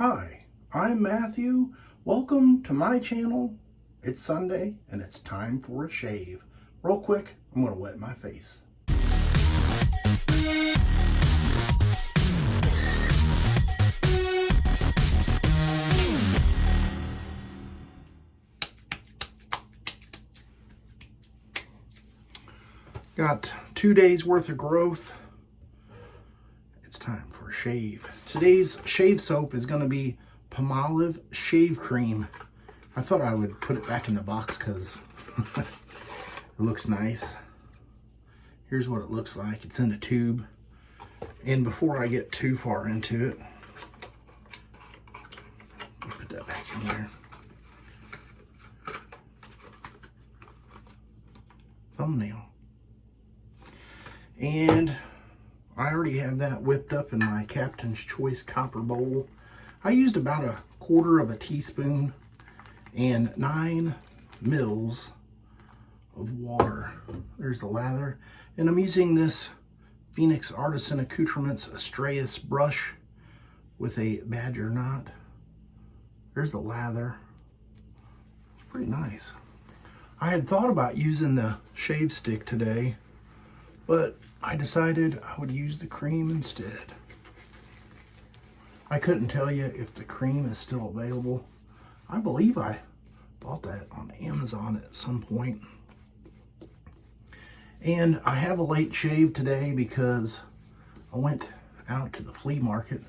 Hi, I'm Matthew. Welcome to my channel. It's Sunday and it's time for a shave. Real quick, I'm gonna wet my face. Got 2 days worth of growth. It's time for a shave. Today's shave soap is going to be Palmolive Shave Cream. I thought I would put it back in the box because it looks nice. Here's what it looks like. It's in a tube. And before I get too far into it, let me put that back in there. Thumbnail. And I already have that whipped up in my Captain's Choice copper bowl. I used about 1/4 teaspoon and 9 mils of water. There's the lather. And I'm using this Phoenix Artisan Accoutrements Astreaus brush with a badger knot. There's the lather. It's pretty nice. I had thought about using the shave stick today, but I decided I would use the cream instead. I couldn't tell you if the cream is still available. I believe I bought that on Amazon at some point. And I have a late shave today because I went out to the flea market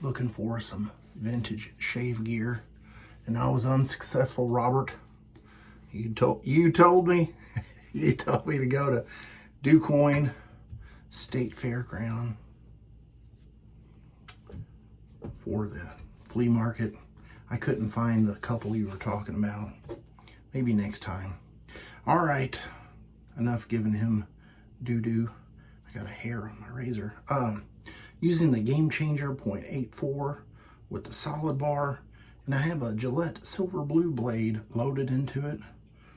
looking for some vintage shave gear, and I was unsuccessful, Robert. You told me you told me to go to DuQuoin State Fairground for the flea market. I couldn't find the couple you were talking about. Maybe next time. All right, enough giving him doo-doo. I got a hair on my razor. Using the Gamechanger 0.84 with the solid bar, and I have a Gillette silver blue blade loaded into it.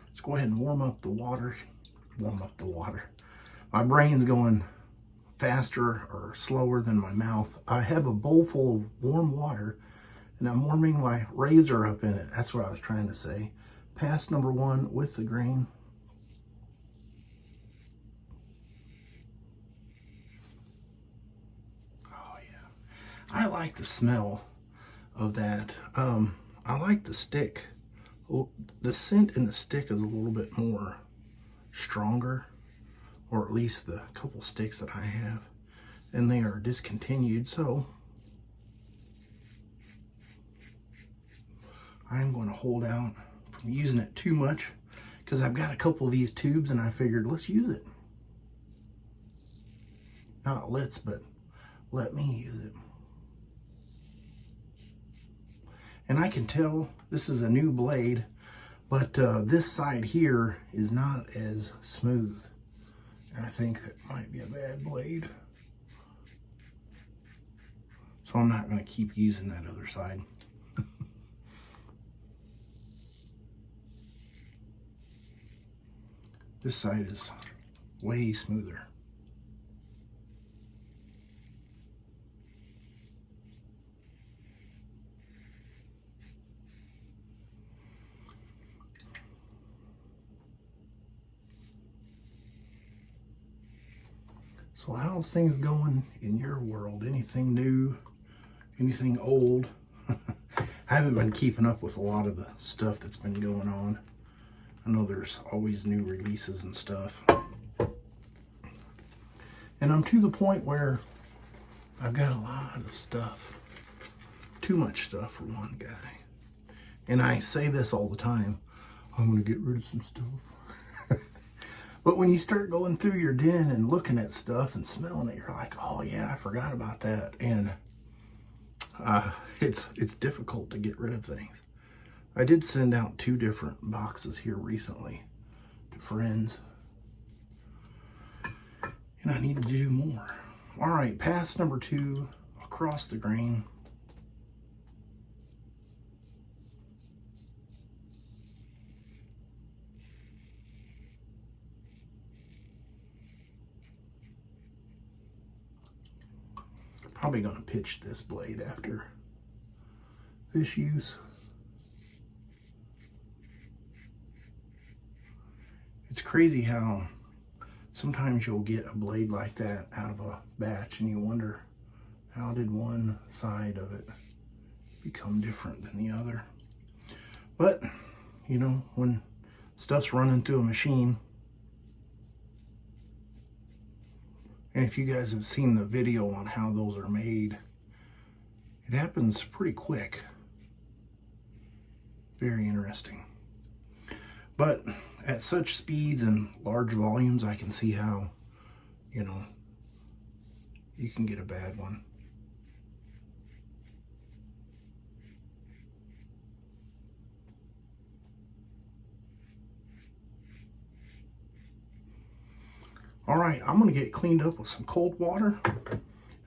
Let's go ahead and warm up the water. My brain's going faster or slower than my mouth. I have a bowl full of warm water and I'm warming my razor up in it. That's what I was trying to say. Pass number 1 with the grain. Oh yeah. I like the smell of that. I like the stick. The scent in the stick is a little bit more stronger, or at least the couple sticks that I have, and they are discontinued, so I'm going to hold out from using it too much because I've got a couple of these tubes and I figured let's use it. Not let's, but let me use it. And I can tell this is a new blade, but this side here is not as smooth. I think that might be a bad blade. So I'm not going to keep using that other side. This side is way smoother. So how's things going in your world? Anything new? Anything old? I haven't been keeping up with a lot of the stuff that's been going on. I know there's always new releases and stuff. And I'm to the point where I've got a lot of stuff. Too much stuff for one guy. And I say this all the time. I'm going to get rid of some stuff. But when you start going through your den and looking at stuff and smelling it, you're like, oh yeah, I forgot about that. And it's difficult to get rid of things. I did send out 2 different boxes here recently to friends. And I need to do more. All right, pass number 2 across the grain. Probably going to pitch this blade after this use. It's crazy how sometimes you'll get a blade like that out of a batch and you wonder, how did one side of it become different than the other? But, you know, when stuff's running through a machine, and if you guys have seen the video on how those are made, it happens pretty quick. Very interesting. But at such speeds and large volumes, I can see how, you know, you can get a bad one. All right, I'm gonna get cleaned up with some cold water, and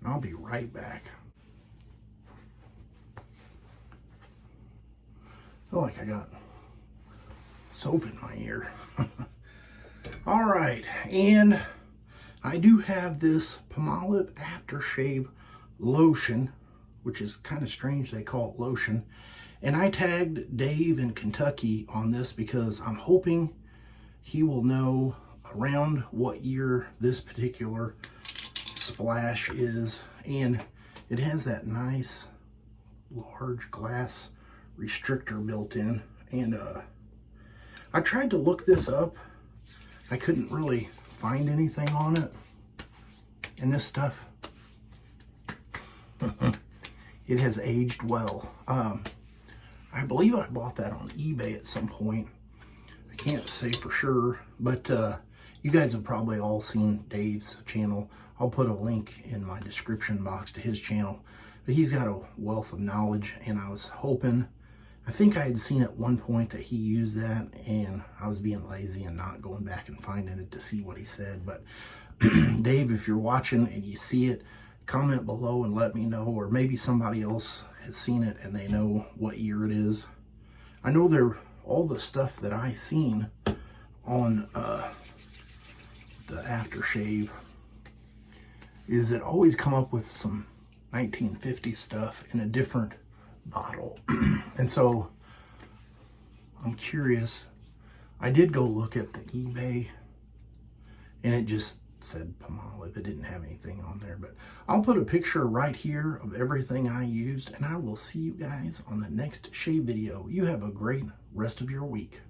I'll be right back. I feel like I got soap in my ear. All right, and I do have this Palmolive Aftershave Lotion, which is kind of strange they call it lotion. And I tagged Dave in Kentucky on this because I'm hoping he will know around what year this particular splash is. And it has that nice large glass restrictor built in. And I tried to look this up. I couldn't really find anything on it. And this stuff, it has aged well. I believe I bought that on eBay at some point. I can't say for sure, but you guys have probably all seen Dave's channel. I'll put a link in my description box to his channel. But he's got a wealth of knowledge, and I was hoping, I think I had seen at one point that he used that, and I was being lazy and not going back and finding it to see what he said. But Dave, if you're watching and you see it, comment below and let me know, or maybe somebody else has seen it and they know what year it is. I know all the stuff that I seen on the aftershave is it always come up with some 1950 stuff in a different bottle. And so I'm curious. I did go look at the eBay and it just said Palmolive. It didn't have anything on there, but I'll put a picture right here of everything I used, and I will see you guys on the next shave video. You have a great rest of your week.